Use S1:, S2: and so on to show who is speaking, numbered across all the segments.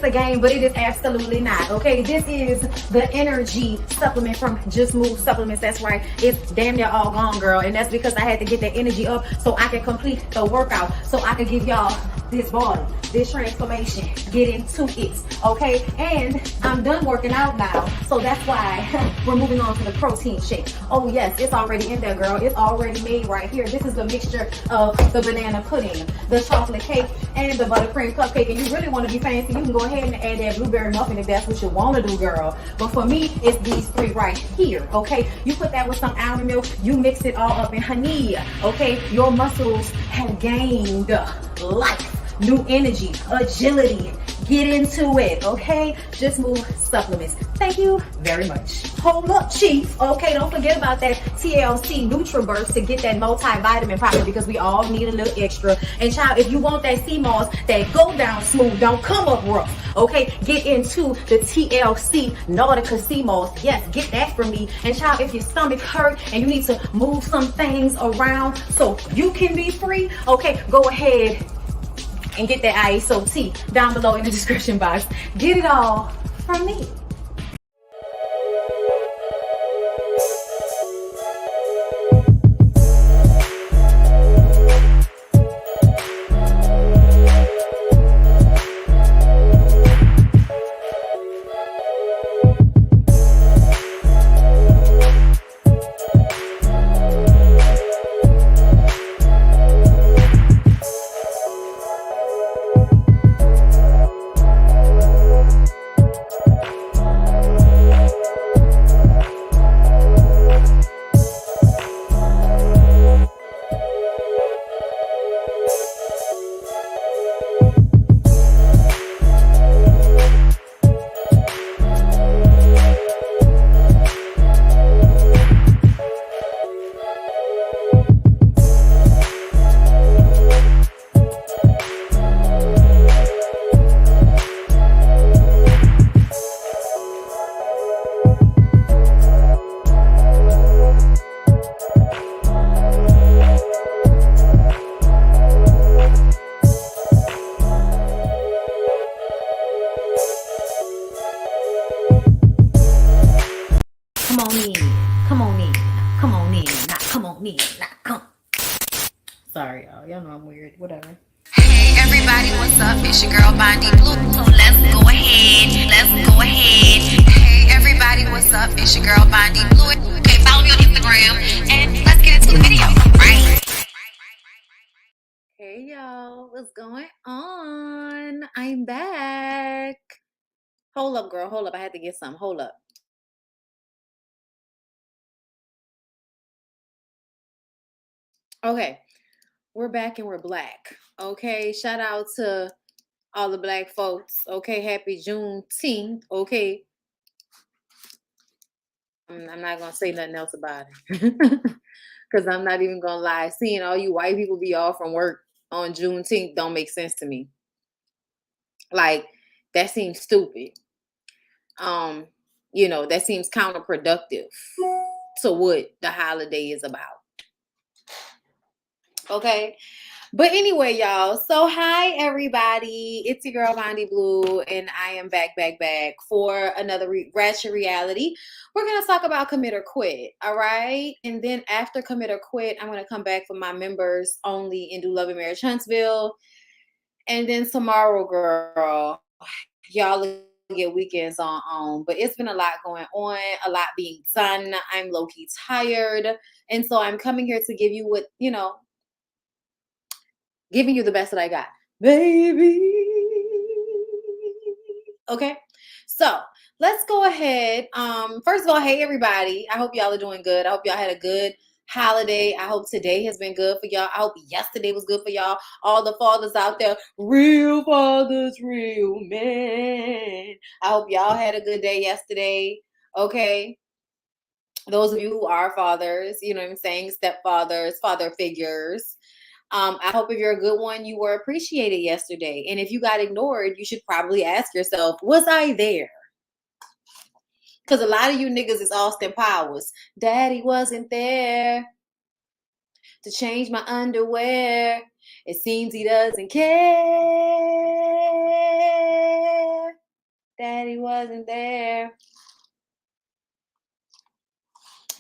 S1: it's a game, but it is absolutely not, okay? This is the energy supplement from Just Move Supplements. That's right. It's damn near all gone, girl. And that's because I had to get that energy up so I can complete the workout, so I can give y'all this body, this transformation, get into it, okay? And I'm done working out now, so that's why we're moving on to the protein shake. Oh yes, it's already in there, girl. It's already made right here. This is the mixture of the banana pudding, the chocolate cake, and the buttercream cupcake. And you really want to be fancy, you can go ahead and add that blueberry muffin if that's what you want to do, girl. But for me, it's these three right here, okay? You put that with some almond milk, you mix it all up in honey, okay? Your muscles have gained life, new energy, agility. Get into it, okay? Just Move Supplements. Thank you very much. Hold up, Chief. Okay, don't forget about that TLC NutriBurst to get that multivitamin pocket, because we all need a little extra. And child, if you want that sea moss that go down smooth, don't come up rough, okay? Get into the TLC Nautica sea moss. Yes, get that from me. And child, if your stomach hurt and you need to move some things around so you can be free, okay, go ahead and get that ISOT down below in the description box. Get it all from me. Sorry, y'all know I'm weird. Whatever.
S2: Hey everybody, what's up? It's your girl BondyBlue. So let's go ahead. Hey everybody, what's up? It's your girl BondyBlue. Okay, follow me on Instagram and let's get into the video, right?
S1: Hey y'all, what's going on? I'm back. Hold up, girl. Hold up. I had to get some. Hold up. Okay, we're back and we're black. Okay, shout out to all the black folks. Okay, happy Juneteenth. Okay, I'm not gonna say nothing else about it because I'm not even gonna lie. Seeing all you white people be off from work on Juneteenth don't make sense to me. Like, that seems stupid. You know, that seems counterproductive to what the holiday is about. Okay. But anyway, y'all, so hi everybody, it's your girl BondyBlue, and I am back for another Ratchet reality. We're going to talk about Commit or Quit, all right? And then after Commit or Quit, I'm going to come back for my members only and do Love and Marriage Huntsville. And then tomorrow, girl, y'all get weekends on. But it's been a lot going on, a lot being done. I'm low-key tired. And so I'm coming here to give you what, you know, giving you the best that I got, baby. Okay, so let's go ahead. First of all, hey everybody. I hope y'all are doing good. I hope y'all had a good holiday. I hope today has been good for y'all. I hope yesterday was good for y'all. All the fathers out there, real fathers, real men. I hope y'all had a good day yesterday. Okay. Those of you who are fathers, you know what I'm saying, stepfathers, father figures. I hope if you're a good one, you were appreciated yesterday. And if you got ignored, you should probably ask yourself, was I there? Because a lot of you niggas is Austin Powers. Daddy wasn't there to change my underwear. It seems he doesn't care. Daddy wasn't there.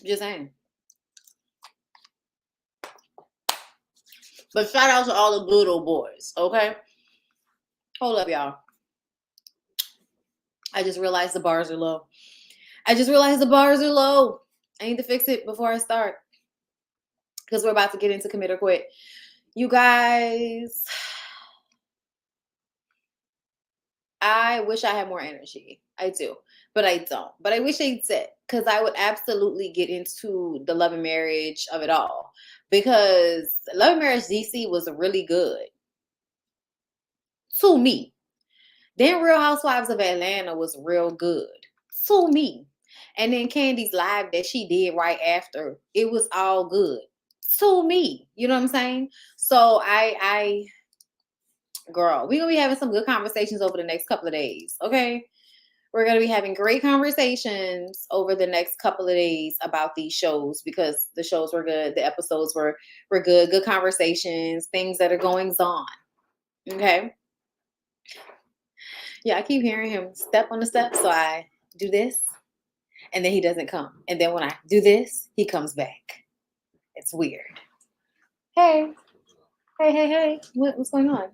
S1: Just saying. But shout out to all the good old boys, okay? Hold up, y'all. I just realized the bars are low. I need to fix it before I start. Because we're about to get into commit or quit. You guys, I wish I had more energy. I do. But I don't. But I wish I did. Because I would absolutely get into the love and marriage of it all. Because Love and Marriage DC was really good. To me. Then Real Housewives of Atlanta was real good. To me. And then Candy's live that she did right after, it was all good. To me. You know what I'm saying? So girl, we're going to be having some good conversations over the next couple of days. Okay? We're going to be having great conversations over the next couple of days about these shows because the shows were good. The episodes were good. Good conversations. Things that are going on. Okay? Yeah, I keep hearing him step on the steps. So I do this and then he doesn't come. And then when I do this, he comes back. It's weird. Hey. What's going on?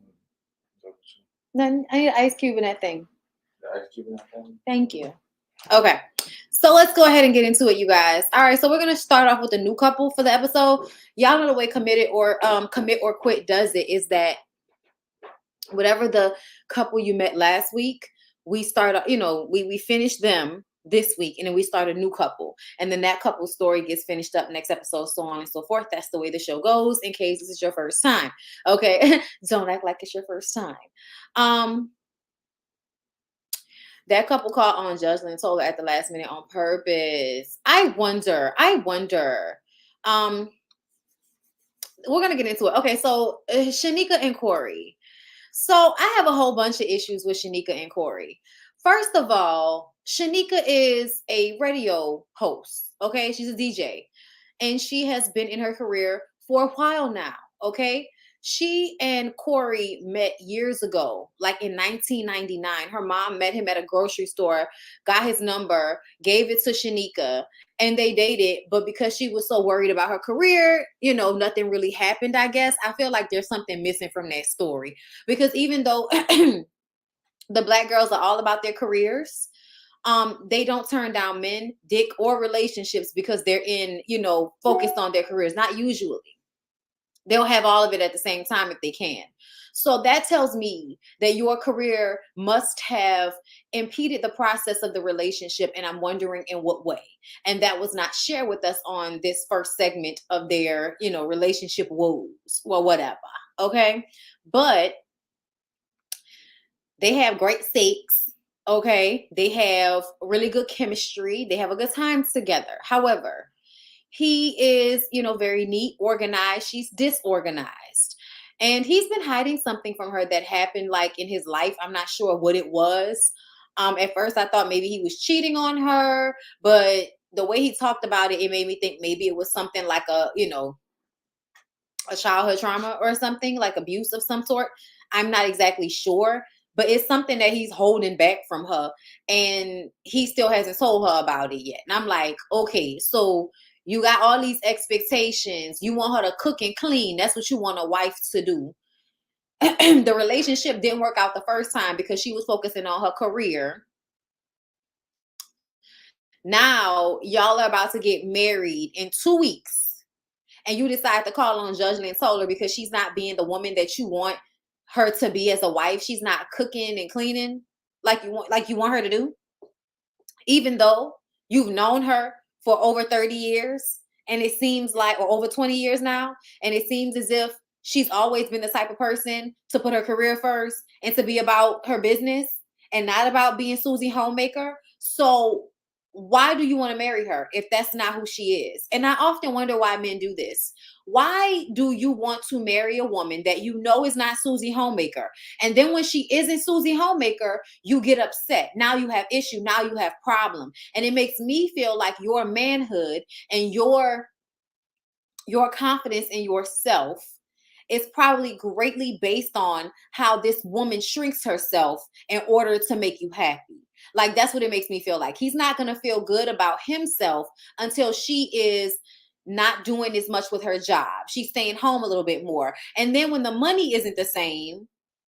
S1: Nothing. I need an ice cube in that thing. Thank you. Okay. So let's go ahead and get into it, you guys. All right. So we're going to start off with a new couple for the episode. Y'all know the way commit or quit does it is that whatever the couple you met last week, we start, we finish them this week and then we start a new couple and then that couple's story gets finished up next episode, so on and so forth. That's the way the show goes in case this is your first time. Okay. Don't act like it's your first time. That couple called on Judgely and told her at the last minute on purpose. I wonder. We're going to get into it. Okay. So Shanika and Corey. So I have a whole bunch of issues with Shanika and Corey. First of all, Shanika is a radio host, okay? She's a DJ, and she has been in her career for a while now, okay? She and Corey met years ago, like in 1999. Her mom met him at a grocery store, got his number, gave it to Shanika, and they dated. But because she was so worried about her career, nothing really happened, I guess. I feel like there's something missing from that story. Because even though the Black girls are all about their careers, they don't turn down men, dick, or relationships because they're focused on their careers. Not usually. They'll have all of it at the same time if they can. So that tells me that your career must have impeded the process of the relationship. And I'm wondering in what way. And that was not shared with us on this first segment of their, relationship woes or whatever. Okay. But they have great sex. Okay. They have really good chemistry. They have a good time together. However, he is, very neat, organized. She's disorganized. And he's been hiding something from her that happened like in his life. I'm not sure what it was. At first I thought maybe he was cheating on her, but the way he talked about it, it made me think maybe it was something like a childhood trauma or something, like abuse of some sort. I'm not exactly sure, but it's something that he's holding back from her and he still hasn't told her about it yet. And I'm like, okay, so you got all these expectations. You want her to cook and clean. That's what you want a wife to do. The relationship didn't work out the first time because she was focusing on her career. Now, y'all are about to get married in 2 weeks. And you decide to call on Judgely and told her because she's not being the woman that you want her to be as a wife. She's not cooking and cleaning like you want her to do. Even though you've known her for over 30 years and it seems like, or over 20 years now, and it seems as if she's always been the type of person to put her career first and to be about her business and not about being Susie Homemaker. So why do you want to marry her if that's not who she is? And I often wonder why men do this. Why do you want to marry a woman that you know is not Susie Homemaker? And then when she isn't Susie Homemaker, you get upset. Now you have issue. Now you have problem. And it makes me feel like your manhood and your confidence in yourself is probably greatly based on how this woman shrinks herself in order to make you happy. Like, that's what it makes me feel like. He's not going to feel good about himself until she is not doing as much with her job. She's staying home a little bit more. And then when the money isn't the same,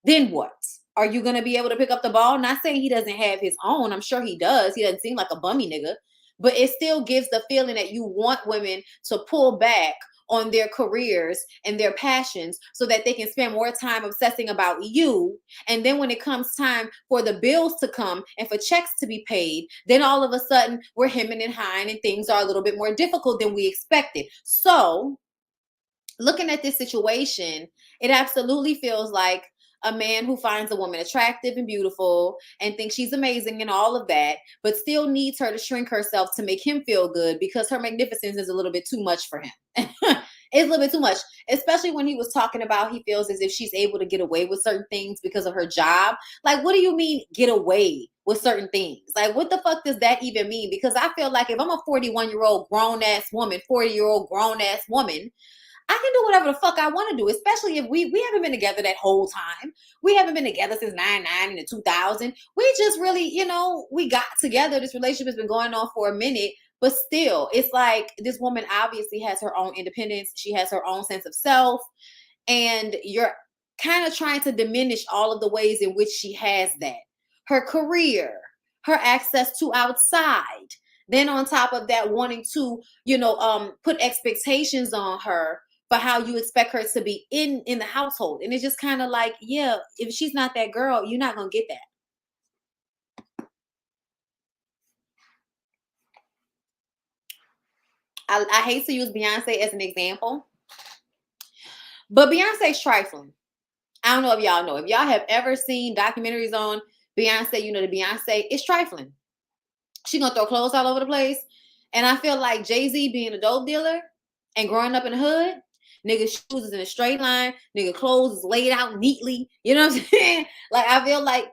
S1: then what? Are you going to be able to pick up the ball? Not saying he doesn't have his own. I'm sure he does. He doesn't seem like a bummy nigga. But it still gives the feeling that you want women to pull back on their careers and their passions so that they can spend more time obsessing about you. And then when it comes time for the bills to come and for checks to be paid, then all of a sudden we're hemming and hawing and things are a little bit more difficult than we expected. So looking at this situation, it absolutely feels like a man who finds a woman attractive and beautiful and thinks she's amazing and all of that, but still needs her to shrink herself to make him feel good because her magnificence is a little bit too much for him. It's a little bit too much, especially when he was talking about he feels as if she's able to get away with certain things because of her job. Like, what do you mean get away with certain things? Like, what the fuck does that even mean? Because I feel like if I'm a 41-year-old grown-ass woman, 40-year-old grown-ass woman, I can do whatever the fuck I want to do, especially if we haven't been together that whole time. We haven't been together since 99 and 2000. We just really, we got together. This relationship has been going on for a minute, but still, it's like this woman obviously has her own independence. She has her own sense of self, and you're kind of trying to diminish all of the ways in which she has that. Her career, her access to outside. Then on top of that, wanting to, put expectations on her for how you expect her to be in the household. And it's just kind of like, yeah, if she's not that girl, you're not going to get that. I hate to use Beyonce as an example, but Beyonce's trifling. I don't know if y'all know. If y'all have ever seen documentaries on Beyonce, the Beyonce is trifling. She gonna throw clothes all over the place. And I feel like Jay-Z being a dope dealer and growing up in the hood, nigga shoes is in a straight line, nigga clothes is laid out neatly. You know what I'm saying? Like, I feel like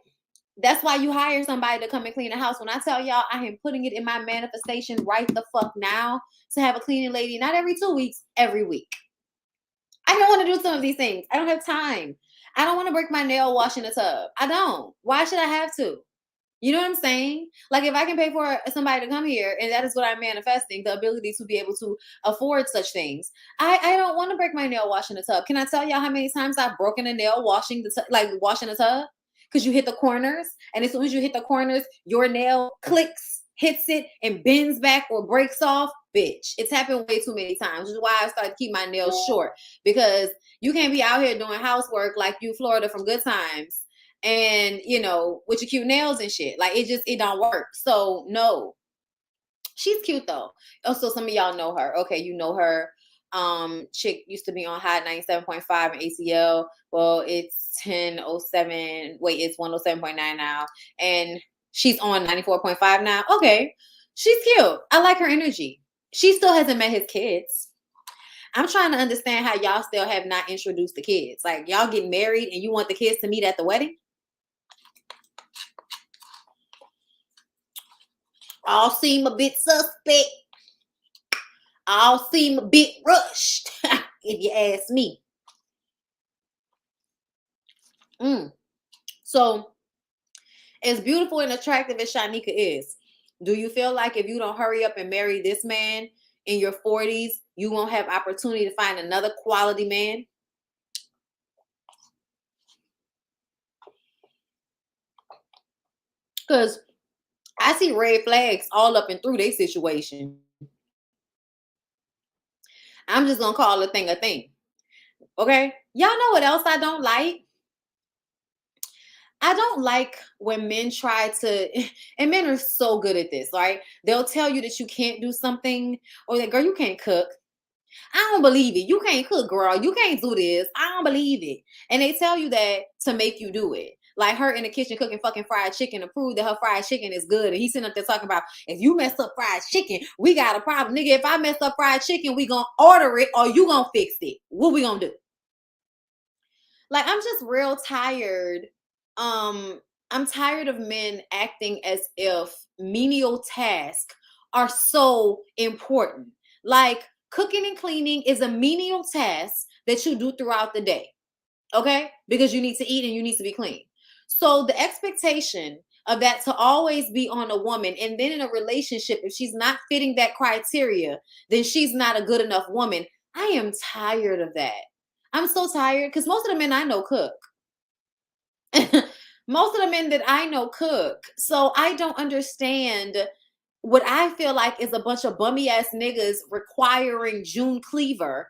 S1: that's why you hire somebody to come and clean the house. When I tell y'all, I am putting it in my manifestation right the fuck now to have a cleaning lady, not every 2 weeks, every week. I don't want to do some of these things. I don't have time. I don't want to break my nail washing the tub. I don't. Why should I have to? You know what I'm saying? Like, if I can pay for somebody to come here, and that is what I'm manifesting, the ability to be able to afford such things, I don't want to break my nail washing the tub. Can I tell y'all how many times I've broken a nail washing the tub? Because you hit the corners, and as soon as you hit the corners, your nail clicks, hits it, and bends back or breaks off. Bitch, it's happened way too many times, which is why I started to keep my nails short, because you can't be out here doing housework like you Florida from Good Times and with your cute nails and shit. Like, it don't work. So no, she's cute though. Also, some of y'all know her. Okay, you know her. Chick used to be on Hot 97.5 and ACL. Well, it's 1007. Wait, it's 107.9 now, and she's on 94.5 now. Okay, she's cute. I like her energy. She still hasn't met his kids. I'm trying to understand how y'all still have not introduced the kids. Like, y'all get married and you want the kids to meet at the wedding? All seem a bit suspect. All seem a bit rushed, if you ask me. So, as beautiful and attractive as Shanika is, do you feel like if you don't hurry up and marry this man in your 40s, you won't have opportunity to find another quality man? Because I see red flags all up and through their situation. I'm just going to call a thing a thing. Okay? Y'all know what else I don't like? I don't like when men try to, and men are so good at this, right? They'll tell you that you can't do something, or that, girl, you can't cook. I don't believe it. You can't cook, girl. You can't do this. I don't believe it. And they tell you that to make you do it. Like her in the kitchen cooking fucking fried chicken to prove that her fried chicken is good. And he's sitting up there talking about, if you mess up fried chicken, we got a problem. Nigga, if I mess up fried chicken, we gonna order it or you gonna fix it. What we gonna do? Like, I'm just real tired. I'm tired of men acting as if menial tasks are so important. Like, cooking and cleaning is a menial task that you do throughout the day. Okay? Because you need to eat and you need to be clean. So the expectation of that to always be on a woman. And then in a relationship, if she's not fitting that criteria, then she's not a good enough woman. I am tired of that. I'm so tired because most of the men I know cook. Most of the men that I know cook. So I don't understand what I feel like is a bunch of bummy ass niggas requiring June Cleaver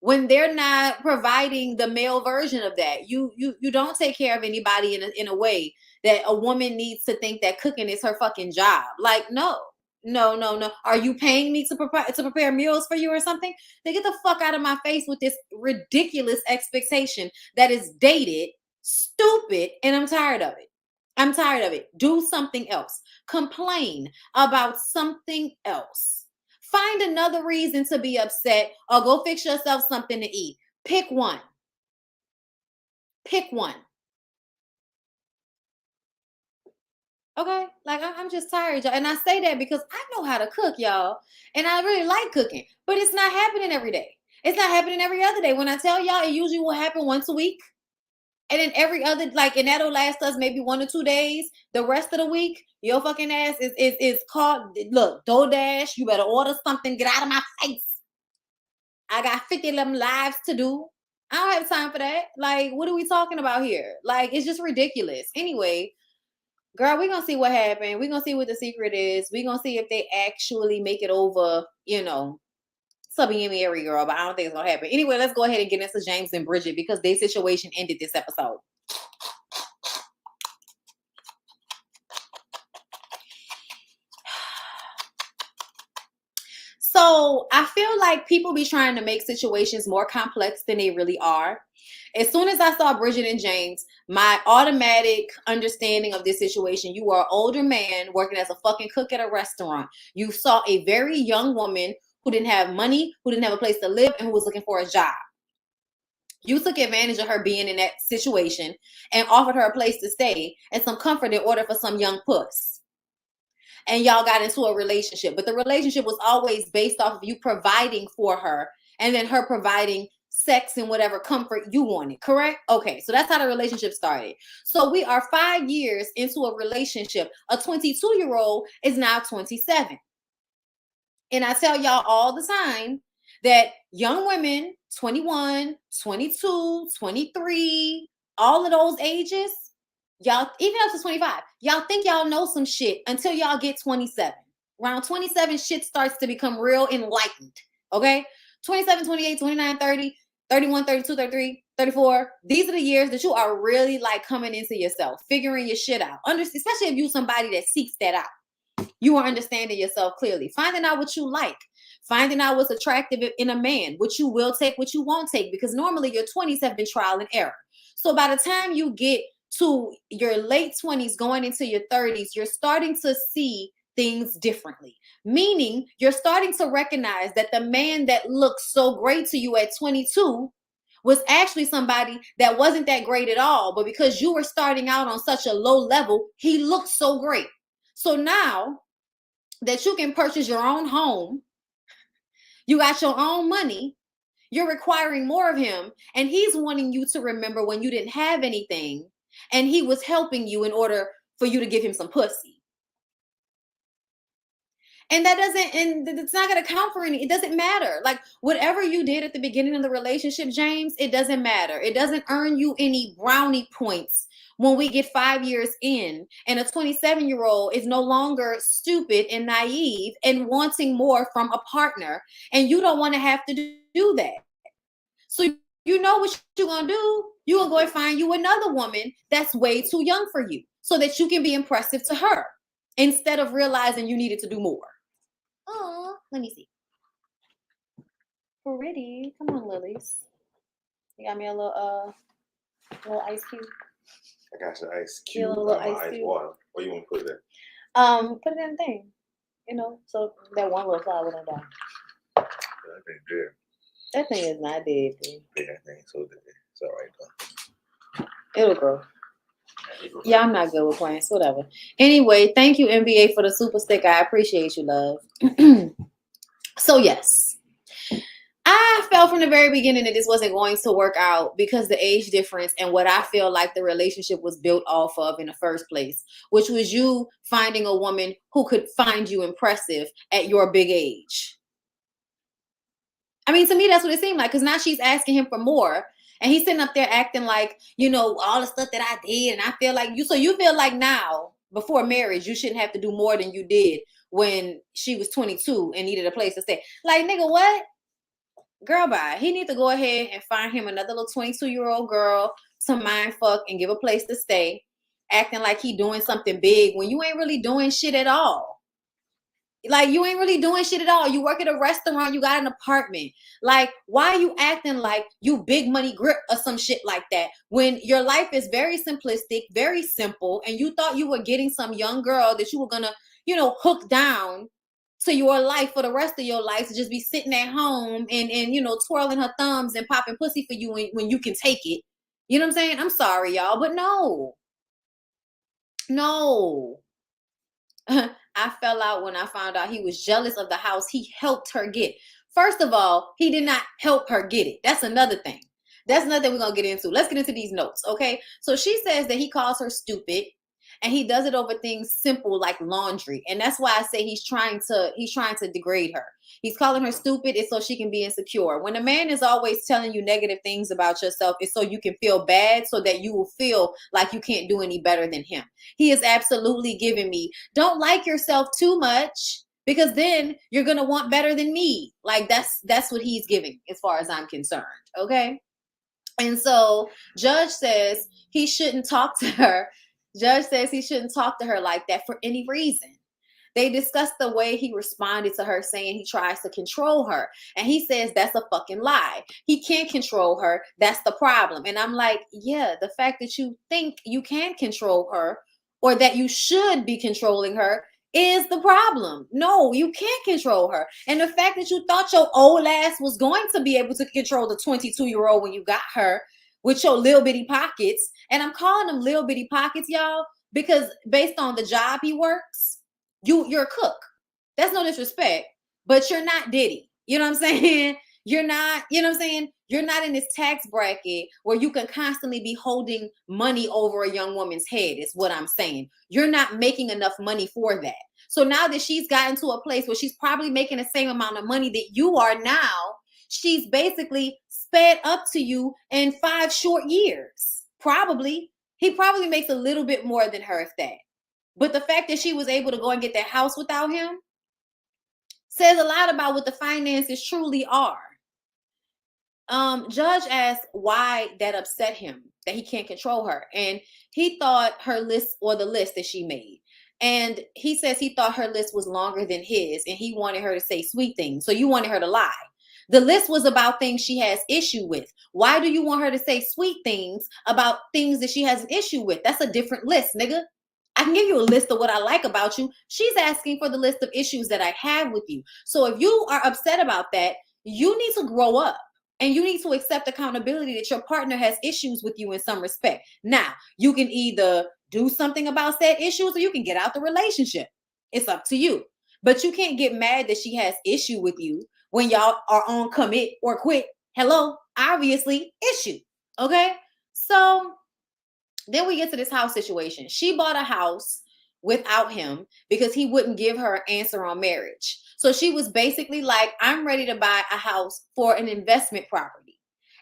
S1: when they're not providing the male version of that. You don't take care of anybody in a way that a woman needs to think that cooking is her fucking job. Like, no. Are you paying me to prepare meals for you or something? Then get the fuck out of my face with this ridiculous expectation that is dated, stupid, and I'm tired of it. I'm tired of it. Do something else. Complain about something else. Find another reason to be upset or go fix yourself something to eat. Pick one. Pick one. Okay? Like, I'm just tired, y'all. And I say that because I know how to cook, y'all. And I really like cooking. But it's not happening every day. It's not happening every other day. When I tell y'all, it usually will happen once a week. And then every other, like, and that'll last us maybe 1 or 2 days. The rest of the week, your fucking ass is called, look, DoorDash. You better order something. Get out of my face. I got 50 of them lives to do. I don't have time for that. Like, what are we talking about here? Like, it's just ridiculous. Anyway, girl, we're going to see what happened. We're going to see what the secret is. We're going to see if they actually make it over, Subby girl, but I don't think it's gonna happen. Anyway, let's go ahead and get into James and Bridget because their situation ended this episode. So I feel like people be trying to make situations more complex than they really are. As soon as I saw Bridget and James, my automatic understanding of this situation, you are an older man working as a fucking cook at a restaurant. You saw a very young woman who didn't have money, who didn't have a place to live, and who was looking for a job. You took advantage of her being in that situation and offered her a place to stay and some comfort in order for some young puss. And y'all got into a relationship. But the relationship was always based off of you providing for her and then her providing sex and whatever comfort you wanted, correct? Okay, so that's how the relationship started. So we are 5 years into a relationship. A 22-year-old is now 27. And I tell y'all all the time that young women, 21, 22, 23, all of those ages, y'all, even up to 25, y'all think y'all know some shit until y'all get 27. Around 27, shit starts to become real enlightened, okay? 27, 28, 29, 30, 31, 32, 33, 34. These are the years that you are really like coming into yourself, figuring your shit out. Especially if you're somebody that seeks that out. You are understanding yourself clearly, finding out what you like, finding out what's attractive in a man, what you will take, what you won't take, because normally your 20s have been trial and error. So by the time you get to your late 20s going into your 30s, you're starting to see things differently, meaning you're starting to recognize that the man that looks so great to you at 22 was actually somebody that wasn't that great at all, but because you were starting out on such a low level, he looked so great. So now that you can purchase your own home, you got your own money, you're requiring more of him, and he's wanting you to remember when you didn't have anything, and he was helping you in order for you to give him some pussy. And that doesn't, and it's not going to count for any, it doesn't matter. Like, whatever you did at the beginning of the relationship, James, it doesn't matter. It doesn't earn you any brownie points when we get 5 years in and a 27-year-old is no longer stupid and naive and wanting more from a partner, and you don't want to have to do that. So you know what you're going to do? You're going to go and find you another woman that's way too young for you so that you can be impressive to her instead of realizing you needed to do more. Oh, let me see. Pretty. Come on, Lilies. You got me a little ice cube.
S3: I got your ice cube.
S1: Little ice cube.
S3: Water. Where you want to put it
S1: at? Put it in the thing. So that one little flower wouldn't die.
S3: That thing dead.
S1: That thing is not dead, dude.
S3: Yeah, that thing so dead. It's all right though.
S1: It'll grow. Yeah, I'm not good with plants. Whatever. Anyway, thank you, NBA, for the super stick. I appreciate you, love. So yes,
S4: I felt from the very beginning that this wasn't going to work out because the age difference and what I feel like the relationship was built off of in the first place, which was you finding a woman who could find you impressive at your big age. I mean, to me, that's what it seemed like, because now she's asking him for more. And he's sitting up there acting like, you know, all the stuff that I did. And I feel like you, so you feel like now, before marriage, you shouldn't have to do more than you did when she was 22 and needed a place to stay. Like, nigga, what? Girl, bye. He needs to go ahead and find him another little 22-year-old girl to mind fuck and give a place to stay, acting like he doing something big when you ain't really doing shit at all. Like, you ain't really doing shit at all. You work at a restaurant, you got an apartment. Like, why are you acting like you big money grip or some shit like that when your life is very simplistic, very simple, and you thought you were getting some young girl that you were gonna, you know, hook down to your life for the rest of your life to just be sitting at home and you know, twirling her thumbs and popping pussy for you when you can take it. You know what I'm saying? I'm sorry, y'all, but no. I fell out when I found out he was jealous of the house he helped her get. First of all, he did not help her get it. That's another thing. That's another thing we're going to get into. Let's get into these notes, okay? So she says that he calls her stupid and he does it over things simple like laundry. And that's why I say he's trying to degrade her. He's calling her stupid is so she can be insecure. When a man is always telling you negative things about yourself, it's so you can feel bad, so that you will feel like you can't do any better than him. He is absolutely giving me, don't like yourself too much, because then you're going to want better than me. Like that's what he's giving as far as I'm concerned. Okay. And so Judge says he shouldn't talk to her. Judge says he shouldn't talk to her like that for any reason. They discussed the way he responded to her, saying he tries to control her. And he says that's a fucking lie. He can't control her. That's the problem. And I'm like, yeah, the fact that you think you can control her or that you should be controlling her is the problem. No, you can't control her. And the fact that you thought your old ass was going to be able to control the 22-year-old when you got her with your little bitty pockets. And I'm calling them little bitty pockets, y'all, because based on the job he works, you're a cook. That's no disrespect, but you're not Diddy. You know what I'm saying? You're not, you know what I'm saying? You're not in this tax bracket where you can constantly be holding money over a young woman's head, is what I'm saying. You're not making enough money for that. So now that she's gotten to a place where she's probably making the same amount of money that you are now, she's basically sped up to you in 5 short years. Probably. He probably makes a little bit more than her, if that. But the fact that she was able to go and get that house without him says a lot about what the finances truly are. Judge asked why that upset him, that he can't control her. And he thought her list, or the list that she made. And he says he thought her list was longer than his, and he wanted her to say sweet things. So you wanted her to lie. The list was about things she has issue with. Why do you want her to say sweet things about things that she has an issue with? That's a different list, nigga. I can give you a list of what I like about you. She's asking for the list of issues that I have with you. So if you are upset about that, you need to grow up and you need to accept accountability that your partner has issues with you in some respect. Now, you can either do something about said issues or you can get out the relationship. It's up to you. But you can't get mad that she has issue with you when y'all are on commit or quit. Hello, obviously issue. Okay? So then we get to this house situation. She bought a house without him because he wouldn't give her an answer on marriage. So she was basically like, I'm ready to buy a house for an investment property.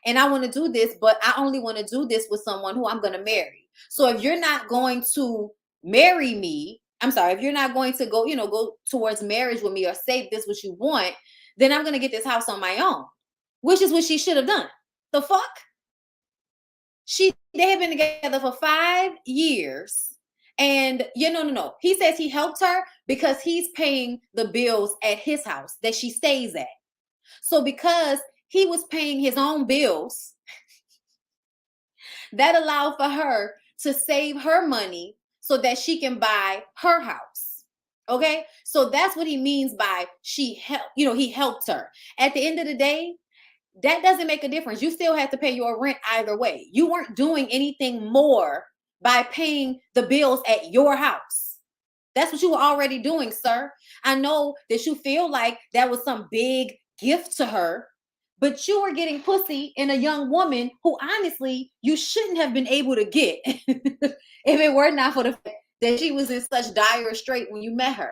S4: And I want to do this, but I only want to do this with someone who I'm going to marry. So if you're not going to marry me, if you're not going to go towards marriage with me or say this what you want, then I'm going to get this house on my own, which is what she should have done. The fuck? They have been together for 5 years. And no. He says he helped her because he's paying the bills at his house that she stays at. So because he was paying his own bills, that allowed for her to save her money so that she can buy her house. Okay? So that's what he means by he helped her. At the end of the day, that doesn't make a difference. You still have to pay your rent either way. You weren't doing anything more by paying the bills at your house. That's what you were already doing, sir. I know that you feel like that was some big gift to her, But you are getting pussy in a young woman who honestly you shouldn't have been able to get if it were not for the fact that she was in such dire strait when you met her.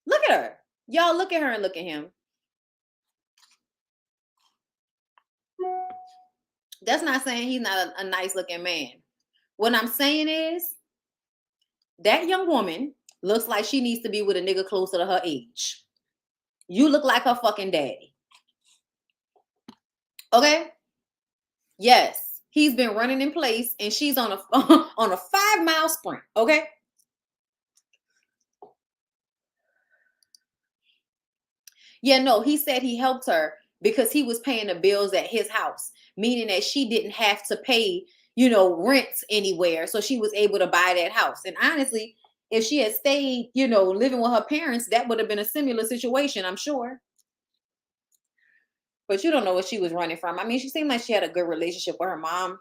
S4: Look at her. Y'all look at her and look at him. That's not saying he's not a nice looking man. What I'm saying is that young woman looks like she needs to be with a nigga closer to her age. You look like her fucking daddy. Okay? Yes, he's been running in place and she's on a on a 5-mile sprint. Okay? Yeah, no, he said he helped her because he was paying the bills at his house, meaning that she didn't have to pay, rents anywhere. So she was able to buy that house. And honestly, if she had stayed, living with her parents, that would have been a similar situation, I'm sure. But you don't know what she was running from. I mean, she seemed like she had a good relationship with her mom.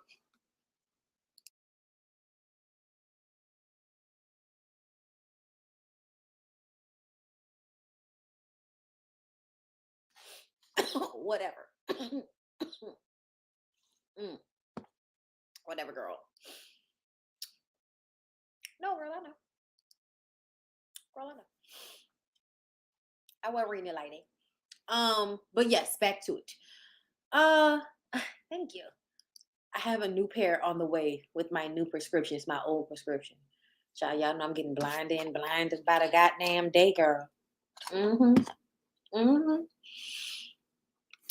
S4: Whatever. Whatever, girl. No, girl, I know. Girl, I know. I wasn't reading it like that. But yes, back to it. Thank you. I have a new pair on the way with my new prescription. It's my old prescription. Y'all know I'm getting blinded by the goddamn day, girl.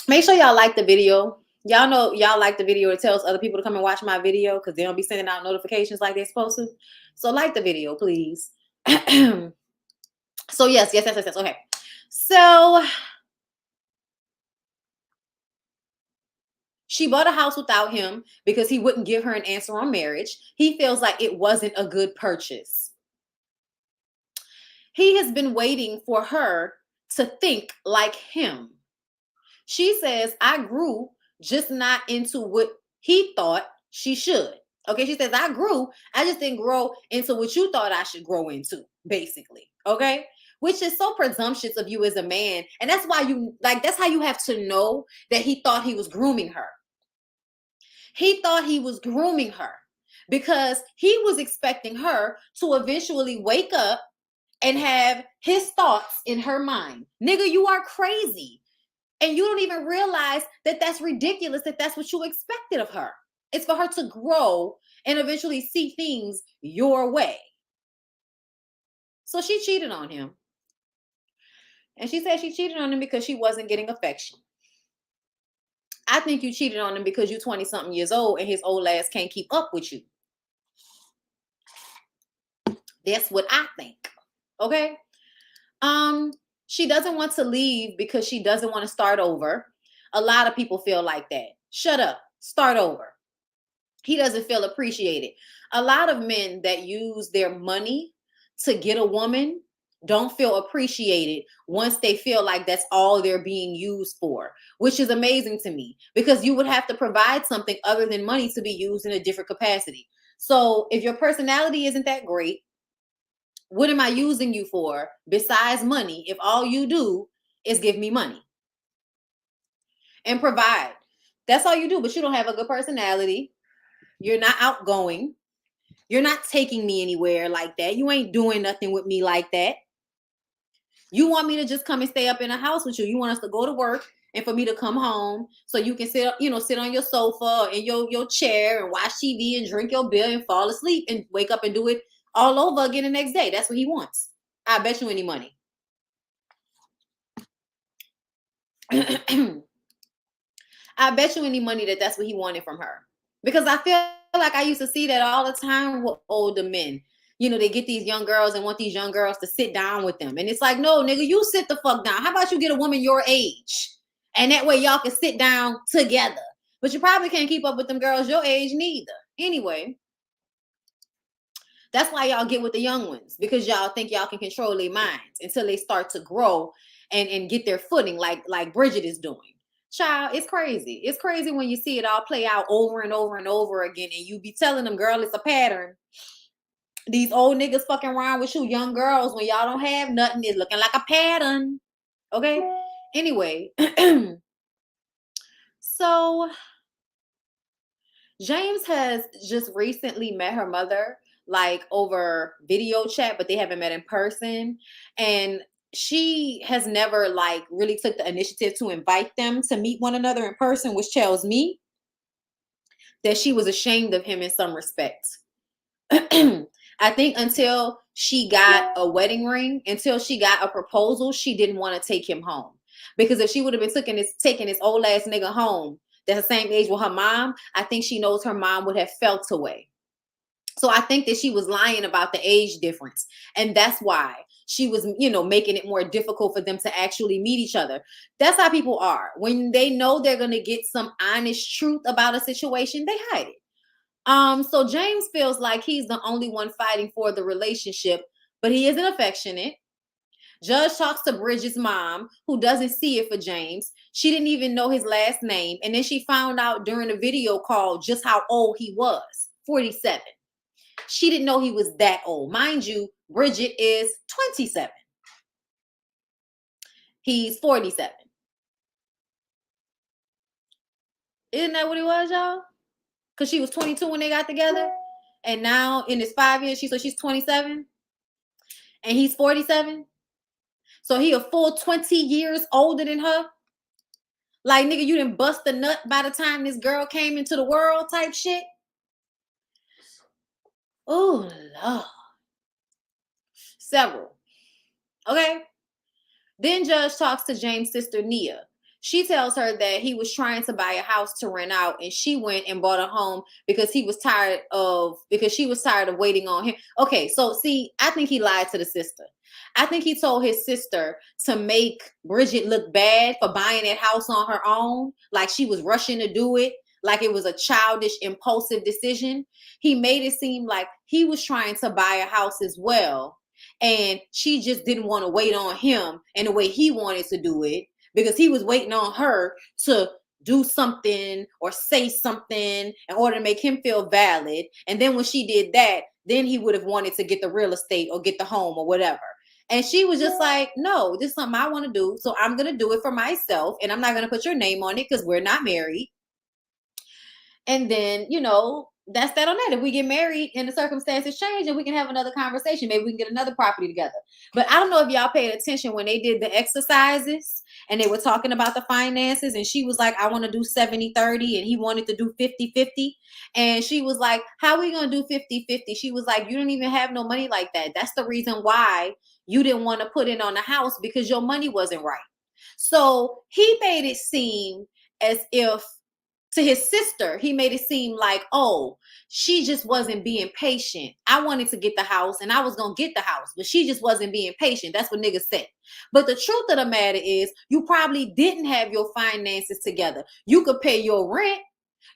S4: Make sure y'all like the video. Y'all know y'all like the video. It tells other people to come and watch my video because they don't be sending out notifications like they're supposed to. So like the video, please. So yes. Okay. So she bought a house without him because he wouldn't give her an answer on marriage. He feels like it wasn't a good purchase. He has been waiting for her to think like him. She says, I grew just not into what he thought she should. Okay, she says, I grew. I just didn't grow into what you thought I should grow into, basically. Okay, which is so presumptuous of you as a man. And that's why that's how you have to know that he thought he was grooming her. He thought he was grooming her because he was expecting her to eventually wake up and have his thoughts in her mind. Nigga, you are crazy. And you don't even realize that that's ridiculous, that that's what you expected of her. It's for her to grow and eventually see things your way. So she cheated on him. And she said she cheated on him because she wasn't getting affection. I think you cheated on him because you're 20-something years old and his old ass can't keep up with you. That's what I think. Okay? She doesn't want to leave because she doesn't want to start over. A lot of people feel like that. Shut up. Start over. He doesn't feel appreciated. A lot of men that use their money to get a woman don't feel appreciated once they feel like that's all they're being used for, which is amazing to me because you would have to provide something other than money to be used in a different capacity. So if your personality isn't that great, what am I using you for besides money if all you do is give me money and provide? That's all you do, but you don't have a good personality. You're not outgoing. You're not taking me anywhere like that. You ain't doing nothing with me like that. You want me to just come and stay up in a house with you. You want us to go to work and for me to come home so you can sit on your sofa or in your chair and watch TV and drink your beer and fall asleep and wake up and do it all over again the next day. That's what he wants. I bet you any money. I bet you any money that that's what he wanted from her. Because I feel like I used to see that all the time with older men. They get these young girls and want these young girls to sit down with them. And it's like, no, nigga, you sit the fuck down. How about you get a woman your age? And that way y'all can sit down together. But you probably can't keep up with them girls your age neither. Anyway. That's why y'all get with the young ones, because y'all think y'all can control their minds until they start to grow and get their footing like Bridget is doing. Child, it's crazy. It's crazy when you see it all play out over and over and over again and you be telling them, girl, it's a pattern. These old niggas fucking around with you young girls when y'all don't have nothing is looking like a pattern. Okay? Anyway, so James has just recently met her mother, like over video chat, but they haven't met in person. And she has never like really took the initiative to invite them to meet one another in person, which tells me that she was ashamed of him in some respects. I think until she got a wedding ring, until she got a proposal, she didn't want to take him home. Because if she would have been taking this old ass nigga home that's the same age with her mom, I think she knows her mom would have felt away. So I think that she was lying about the age difference. And that's why she was, making it more difficult for them to actually meet each other. That's how people are. When they know they're going to get some honest truth about a situation, they hide it. So James feels like he's the only one fighting for the relationship, but he isn't affectionate. Judge talks to Bridget's mom, who doesn't see it for James. She didn't even know his last name. And then she found out during the video call just how old he was, 47. She didn't know he was that old. Mind you, Bridget is 27. He's 47. Isn't that what he was, y'all? Because she was 22 when they got together. And now in his 5 years, she's 27. And he's 47. So he a full 20 years older than her. Like, nigga, you didn't bust a nut by the time this girl came into the world type shit. Oh, Lord. Several. Okay. Then Judge talks to James' sister, Nia. She tells her that he was trying to buy a house to rent out, and she went and bought a home because she was tired of waiting on him. Okay, so see, I think he lied to the sister. I think he told his sister to make Bridget look bad for buying that house on her own, like she was rushing to do it, like it was a childish, impulsive decision. He made it seem like he was trying to buy a house as well, and she just didn't want to wait on him in the way he wanted to do it, because he was waiting on her to do something or say something in order to make him feel valid. And then when she did that, then he would have wanted to get the real estate or get the home or whatever. And she was just like, no, this is something I want to do. So I'm going to do it for myself. And I'm not going to put your name on it because we're not married. And then, that's that on that. If we get married and the circumstances change and we can have another conversation, maybe we can get another property together. But I don't know if y'all paid attention when they did the exercises and they were talking about the finances, and she was like, I want to do 70-30, and he wanted to do 50-50. And she was like, how are we going to do 50-50? She was like, you don't even have no money like that. That's the reason why you didn't want to put it on the house, because your money wasn't right. So he made it seem as if, to his sister, he made it seem like, oh, she just wasn't being patient. I wanted to get the house and I was going to get the house, but she just wasn't being patient. That's what niggas said. But the truth of the matter is, you probably didn't have your finances together. You could pay your rent.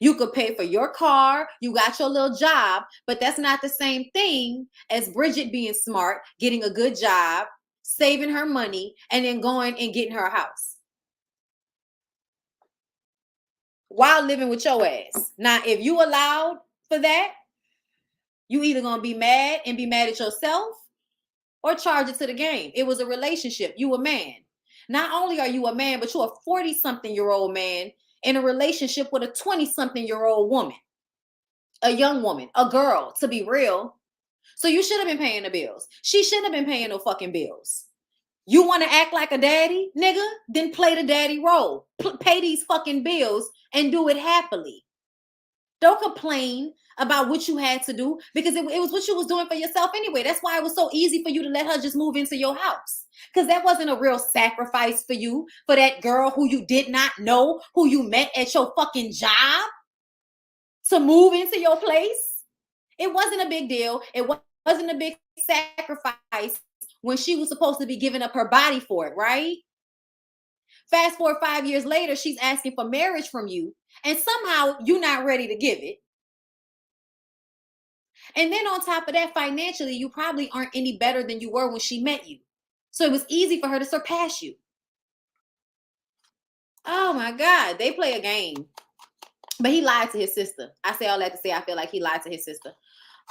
S4: You could pay for your car. You got your little job, but that's not the same thing as Bridget being smart, getting a good job, saving her money, and then going and getting her a house while living with your ass. Now, if you allowed for that, you either gonna be mad and be mad at yourself or charge it to the game. It was a relationship. You a man. Not only are you a man, but you're a 40-something-year-old man in a relationship with a 20-something-year-old woman, a young woman, a girl, to be real. So you should have been paying the bills. She shouldn't have been paying no fucking bills. You want to act like a daddy, nigga? Then play the daddy role. Pay these fucking bills and do it happily. Don't complain about what you had to do, because it was what you was doing for yourself anyway. That's why it was so easy for you to let her just move into your house, because that wasn't a real sacrifice for you, for that girl who you did not know, who you met at your fucking job, to move into your place. It wasn't a big deal. It wasn't a big sacrifice when she was supposed to be giving up her body for it, right? Fast forward 5 years later, she's asking for marriage from you, and somehow you're not ready to give it. And then on top of that, financially, you probably aren't any better than you were when she met you. So it was easy for her to surpass you. Oh my God, they play a game. But he lied to his sister. I say all that to say I feel like he lied to his sister.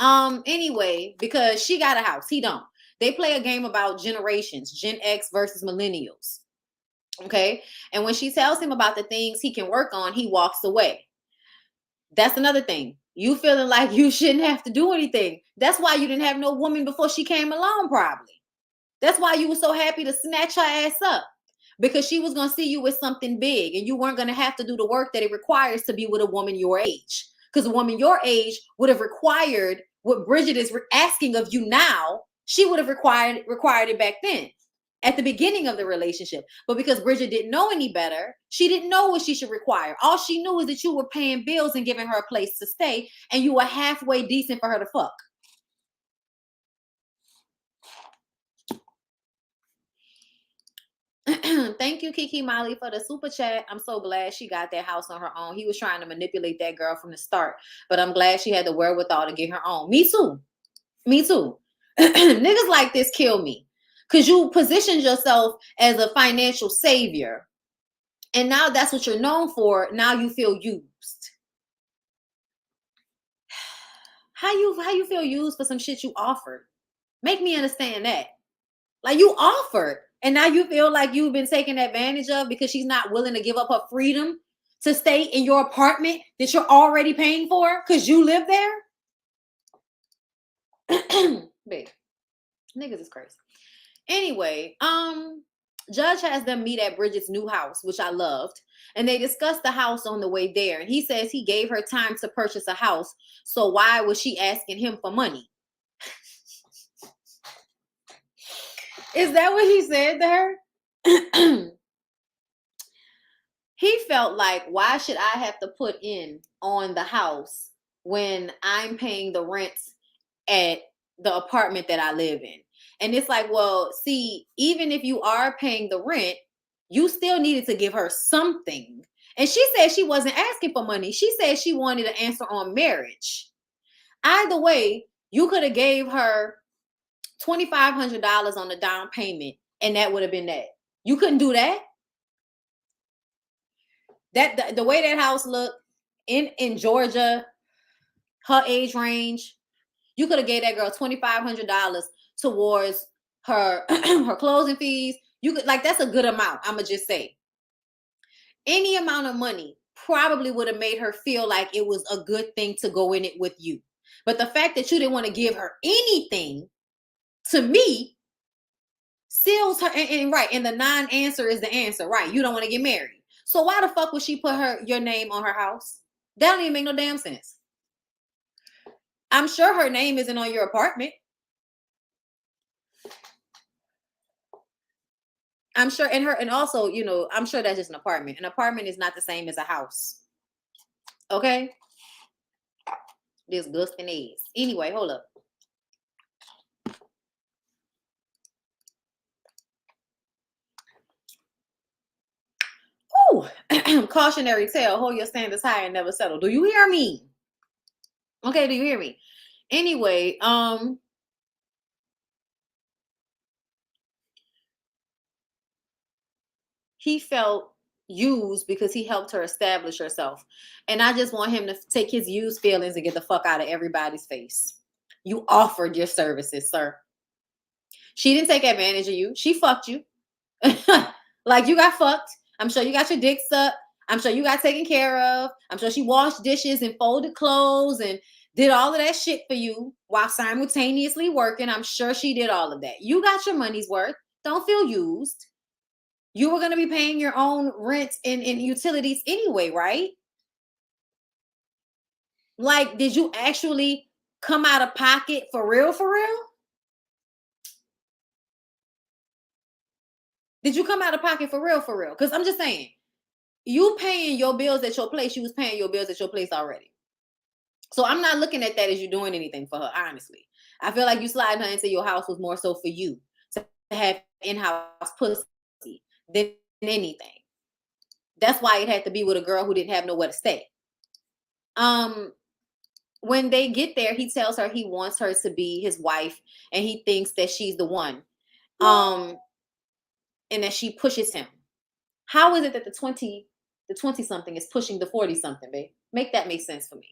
S4: Anyway, because she got a house, he don't. They play a game about generations, Gen X versus millennials. Okay. And when she tells him about the things he can work on, he walks away. That's another thing. You feeling like you shouldn't have to do anything. That's why you didn't have no woman before she came along, probably. That's why you were so happy to snatch her ass up, because she was going to see you with something big and you weren't going to have to do the work that it requires to be with a woman your age. Because a woman your age would have required what Bridget is asking of you now. She would have required it back then at the beginning of the relationship. But because Bridget didn't know any better, she didn't know what she should require. All she knew is that you were paying bills and giving her a place to stay, and you were halfway decent for her to fuck. Thank you, Kiki Molly, for the super chat. I'm so glad she got that house on her own. He was trying to manipulate that girl from the start, but I'm glad she had the wherewithal to get her own. Me too. Me too. Niggas like this kill me, because you positioned yourself as a financial savior, and now that's what you're known for. Now you feel used. How you feel used for some shit you offered? Make me understand that. Like, you offered, and now you feel like you've been taken advantage of because she's not willing to give up her freedom to stay in your apartment that you're already paying for because you live there? Babe, niggas is crazy. Anyway, Judge has them meet at Bridget's new house, which I loved. And they discussed the house on the way there. And he says he gave her time to purchase a house. So why was she asking him for money? Is that what he said to her? He felt like, why should I have to put in on the house when I'm paying the rent at the apartment that I live in? And it's like, well, see, even if you are paying the rent, you still needed to give her something. And she said she wasn't asking for money. She said she wanted an answer on marriage. Either way, you could have gave her $2,500 on the down payment, and that would have been that. You couldn't do that. The way that house looked in Georgia, her age range, you could have gave that girl $2,500 towards her her closing fees. You could, like, that's a good amount. I'ma just say, any amount of money probably would have made her feel like it was a good thing to go in it with you. But the fact that you didn't want to give her anything, to me, seals her. And right, and the non-answer is the answer. Right, you don't want to get married. So why the fuck would she put your name on her house? That don't even make no damn sense. I'm sure her name isn't on your apartment. I'm sure, and also, you know, I'm sure that's just an apartment. An apartment is not the same as a house. Okay? Disgusting ass. Anyway, hold up. Ooh. Cautionary tale, hold your standards high and never settle. Do you hear me? Okay, do you hear me? Anyway, he felt used because he helped her establish herself. And I just want him to take his used feelings and get the fuck out of everybody's face. You offered your services, sir. She didn't take advantage of you. She fucked you. Like, you got fucked. I'm sure you got your dick sucked. I'm sure you got taken care of. I'm sure she washed dishes and folded clothes and did all of that shit for you while simultaneously working. I'm sure she did all of that. You got your money's worth. Don't feel used. You were going to be paying your own rent and utilities anyway, right? Like, did you actually come out of pocket for real, for real? Did you come out of pocket for real, for real? Because I'm just saying, you paying your bills at your place, you was paying your bills at your place already. So I'm not looking at that as you doing anything for her, honestly. I feel like you sliding her into your house was more so for you to have in-house pussy than anything. That's why it had to be with a girl who didn't have nowhere to stay. When they get there, he tells her he wants her to be his wife and he thinks that she's the one. And that she pushes him. How is it that the 20 something is pushing the 40 something, babe? Make that make sense for me.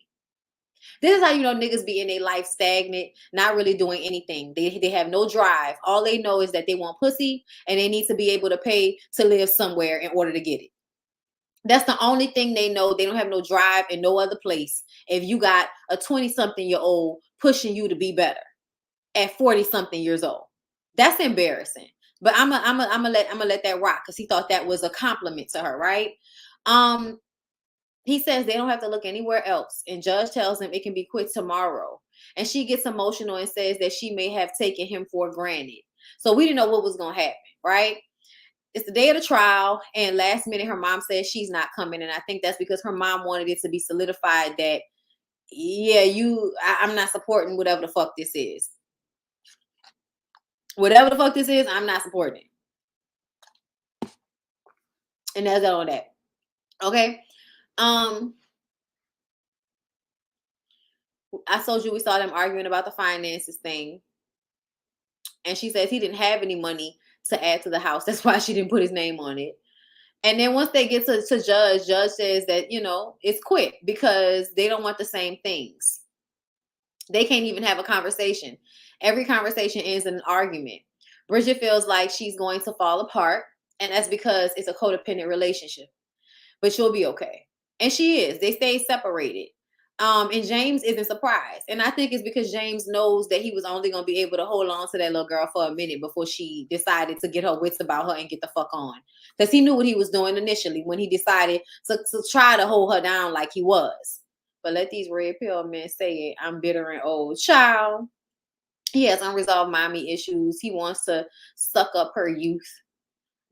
S4: This is how you know niggas be in their life stagnant, not really doing anything. They have no drive. All they know is that they want pussy and they need to be able to pay to live somewhere in order to get it. That's the only thing they know. They don't have no drive in no other place. If you got a 20-something-year-old pushing you to be better at 40-something years old, that's embarrassing. But I'm gonna let that rock because he thought that was a compliment to her, right? He says they don't have to look anywhere else, and Judge tells him it can be quit tomorrow. And she gets emotional and says that she may have taken him for granted. So we didn't know what was gonna happen, right? It's the day of the trial, and last minute her mom says she's not coming, and I think that's because her mom wanted it to be solidified that, yeah, I'm not supporting whatever the fuck this is. Whatever the fuck this is, I'm not supporting it. And that's all that. Okay. I told you we saw them arguing about the finances thing. And she says he didn't have any money to add to the house. That's why she didn't put his name on it. And then once they get to Judge says that, you know, it's quit because they don't want the same things. They can't even have a conversation. Every conversation ends in an argument. Bridget feels like she's going to fall apart, and that's because it's a codependent relationship. But she'll be okay. And she is. They stay separated. And James isn't surprised. And I think it's because James knows that he was only going to be able to hold on to that little girl for a minute before she decided to get her wits about her and get the fuck on. Because he knew what he was doing initially when he decided to try to hold her down like he was. But let these red pill men say it. I'm bitter and old. Child. He has unresolved mommy issues. He wants to suck up her youth.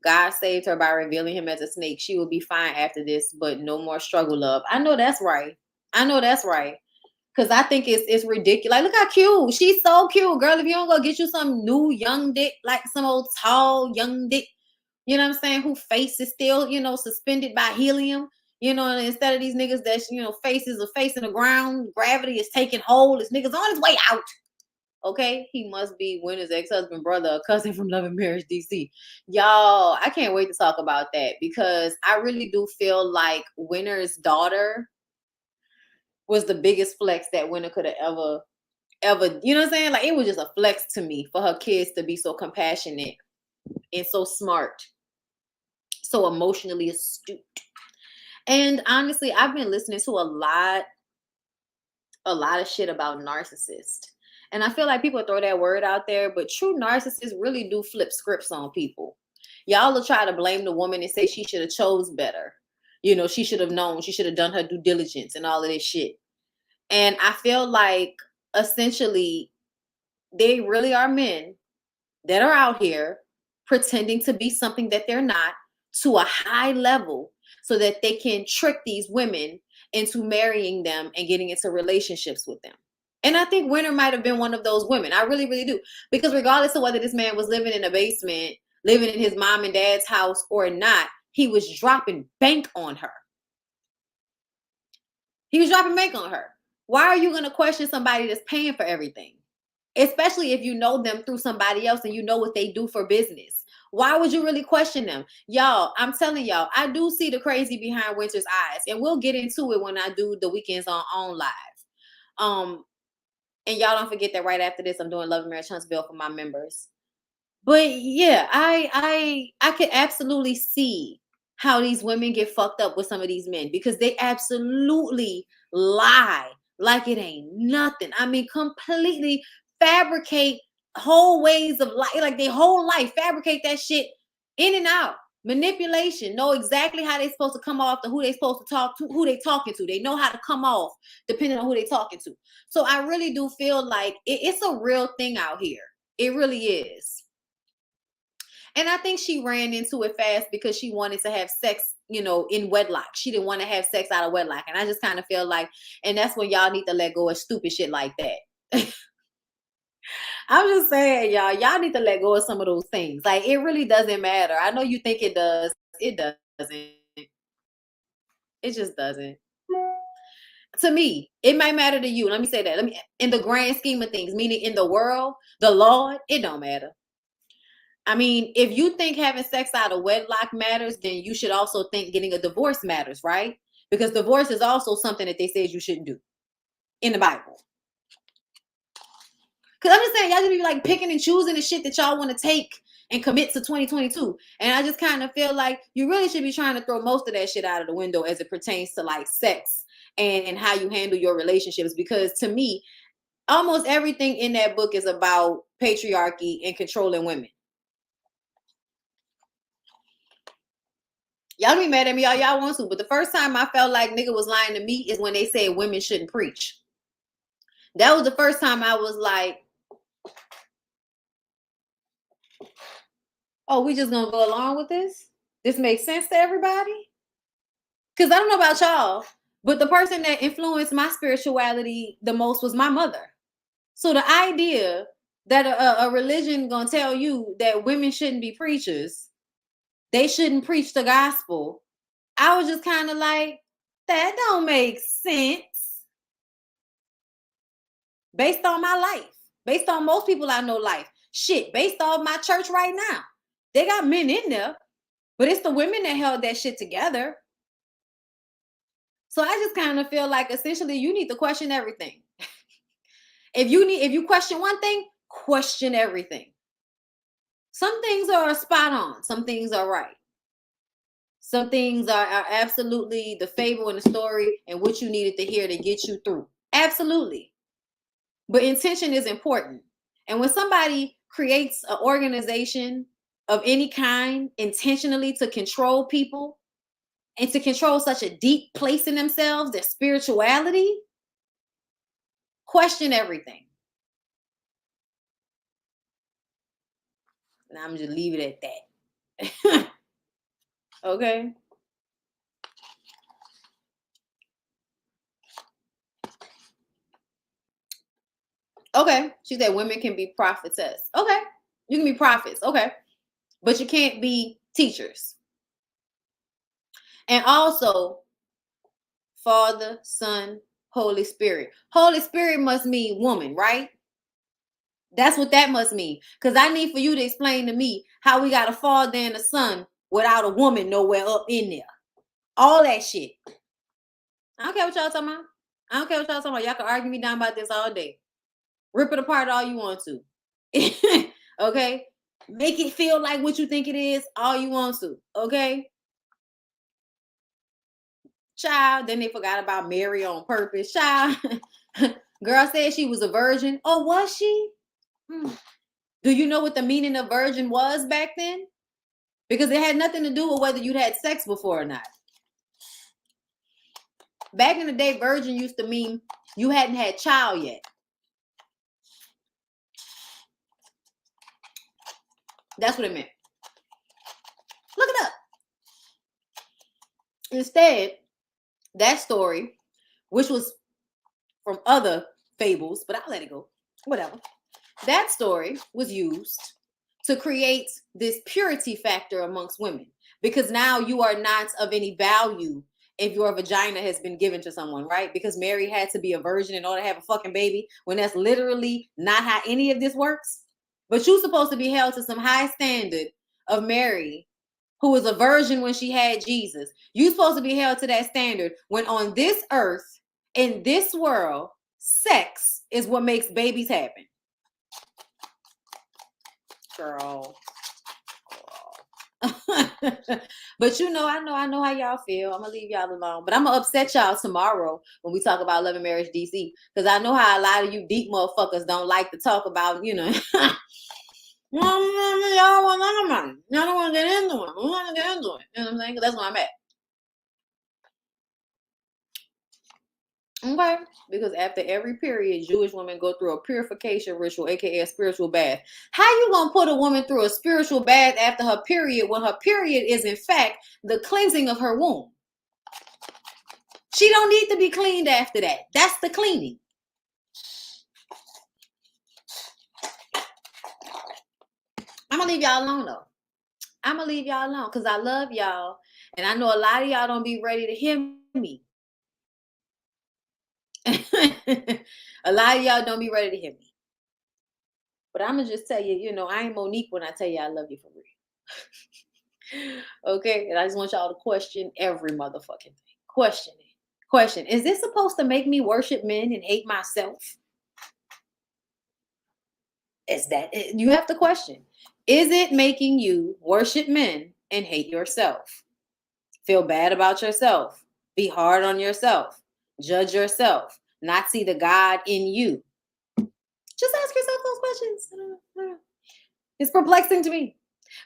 S4: God saved her by revealing him as a snake. She will be fine after this, but no more struggle, love. I know that's right. Because I think it's ridiculous. Like, look how cute. She's so cute, girl. If you don't go get you some new young dick, like some old tall young dick, you know what I'm saying, who face is still, you know, suspended by helium, you know, and instead of these niggas that, you know, faces are facing the ground, gravity is taking hold, this nigga's on his way out. Okay, he must be Winner's ex-husband, brother, or cousin from Love and Marriage DC. Y'all, I can't wait to talk about that because I really do feel like Winner's daughter was the biggest flex that Winner could have ever, you know what I'm saying? Like, it was just a flex to me for her kids to be so compassionate and so smart, so emotionally astute. And honestly, I've been listening to a lot of shit about narcissists. And I feel like people throw that word out there, but true narcissists really do flip scripts on people. Y'all will try to blame the woman and say she should have chose better. You know, she should have known, she should have done her due diligence and all of this shit. And I feel like essentially they really are men that are out here pretending to be something that they're not to a high level so that they can trick these women into marrying them and getting into relationships with them. And I think Winner might have been one of those women. I really, really do. Because regardless of whether this man was living in a basement, living in his mom and dad's house or not, he was dropping bank on her. He was dropping bank on her. Why are you going to question somebody that's paying for everything? Especially if you know them through somebody else and you know what they do for business. Why would you really question them? Y'all, I'm telling y'all, I do see the crazy behind Winter's eyes. And we'll get into it when I do the Weekends on live. And y'all don't forget that right after this, I'm doing Love and Marriage Huntsville for my members. But yeah, I could absolutely see how these women get fucked up with some of these men because they absolutely lie like it ain't nothing. I mean, completely fabricate whole ways of life, like their whole life, fabricate that shit in and out. Manipulation, know exactly how they're supposed to come off to who they're supposed to talk to, who they talking to. They know how to come off depending on who they're talking to. So I really do feel like it's a real thing out here. It really is. And I think she ran into it fast because she wanted to have sex, you know, in wedlock. She didn't want to have sex out of wedlock. And I just kind of feel like, and that's when y'all need to let go of stupid shit like that. I'm just saying, y'all need to let go of some of those things. Like, it really doesn't matter. I know you think it does. It doesn't. It just doesn't. To me, it might matter to you. Let me say that. In the grand scheme of things, meaning in the world, the Lord, it don't matter. I mean, if you think having sex out of wedlock matters, then you should also think getting a divorce matters, right? Because divorce is also something that they said you shouldn't do. in the Bible. Because I'm just saying, y'all just be like picking and choosing the shit that y'all want to take and commit to 2022. And I just kind of feel like you really should be trying to throw most of that shit out of the window as it pertains to like sex and how you handle your relationships. Because to me, almost everything in that book is about patriarchy and controlling women. Y'all be mad at me all y'all want to, but the first time I felt like nigga was lying to me is when they said women shouldn't preach. That was the first time I was like, oh, we just gonna go along with this? This makes sense to everybody? Because I don't know about y'all, but the person that influenced my spirituality the most was my mother. So the idea that a religion gonna tell you that women shouldn't be preachers, they shouldn't preach the gospel, I was just kind of like, that don't make sense. Based on my life, based on most people I know life, shit, based on my church right now. They got men in there, but it's the women that held that shit together. So I just kind of feel like essentially you need to question everything. If you question one thing, question everything. Some things are spot on. Some things are right. Some things are absolutely the fable in the story and what you needed to hear to get you through. Absolutely. But intention is important. And when somebody creates an organization of any kind intentionally to control people and to control such a deep place in themselves, their spirituality, question everything. And I'm just leave it at that. Okay. Okay. She said women can be prophetess. Okay. You can be prophets. Okay. But you can't be teachers. And also, Father, Son, Holy Spirit. Holy Spirit must mean woman, right? That's what that must mean. Because I need for you to explain to me how we got a father and a son without a woman nowhere up in there. All that shit. I don't care what y'all talking about. I don't care what y'all talking about. Y'all can argue me down about this all day. Rip it apart all you want to. Okay? Make it feel like what you think it is all you want to. Okay? Child, then they forgot about Mary on purpose. Child. Girl said she was a virgin. Oh, was she? Do you know what the meaning of virgin was back then? Because it had nothing to do with whether you'd had sex before or not. Back in the day, virgin used to mean you hadn't had child yet. That's what it meant. Look it up. Instead, that story, which was from other fables, but I'll let it go. Whatever. That story was used to create this purity factor amongst women. Because now you are not of any value if your vagina has been given to someone, right? Because Mary had to be a virgin in order to have a fucking baby, when that's literally not how any of this works. But you're supposed to be held to some high standard of Mary, who was a virgin when she had Jesus. You're supposed to be held to that standard when on this earth, in this world, sex is what makes babies happen. Girl. But you know, I know how y'all feel. I'm gonna leave y'all alone. But I'm gonna upset y'all tomorrow when we talk about Love and Marriage DC. Because I know how a lot of you deep motherfuckers don't like to talk about, you know. Y'all don't want to get into it. We want to get into it. You know what I'm saying? Because that's where I'm at. Okay, because after every period, Jewish women go through a purification ritual, aka a spiritual bath. How you gonna put a woman through a spiritual bath after her period when her period is in fact the cleansing of her womb? She don't need to be cleaned after that. That's the cleaning. I'm gonna leave y'all alone though. I'm gonna leave y'all alone because I love y'all, and I know a lot of y'all don't be ready to hear me. A lot of y'all don't be ready to hear me. But I'm going to just tell you, you know, I ain't Monique when I tell you I love you for real. Okay? And I just want y'all to question every motherfucking thing. Question it. Question: is this supposed to make me worship men and hate myself? Is that you have to question? Is it making you worship men and hate yourself? Feel bad about yourself, be hard on yourself, judge yourself, not see the God in you? Just ask yourself those questions. I don't know. It's perplexing to me,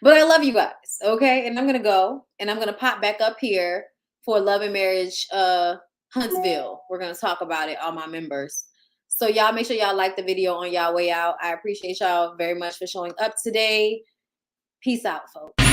S4: but I love you guys. Okay, and I'm gonna go and I'm gonna pop back up here for Love and Marriage Huntsville. We're gonna talk about it, all my members. So y'all make sure y'all like the video on y'all way out. I appreciate y'all very much for showing up today. Peace out, folks.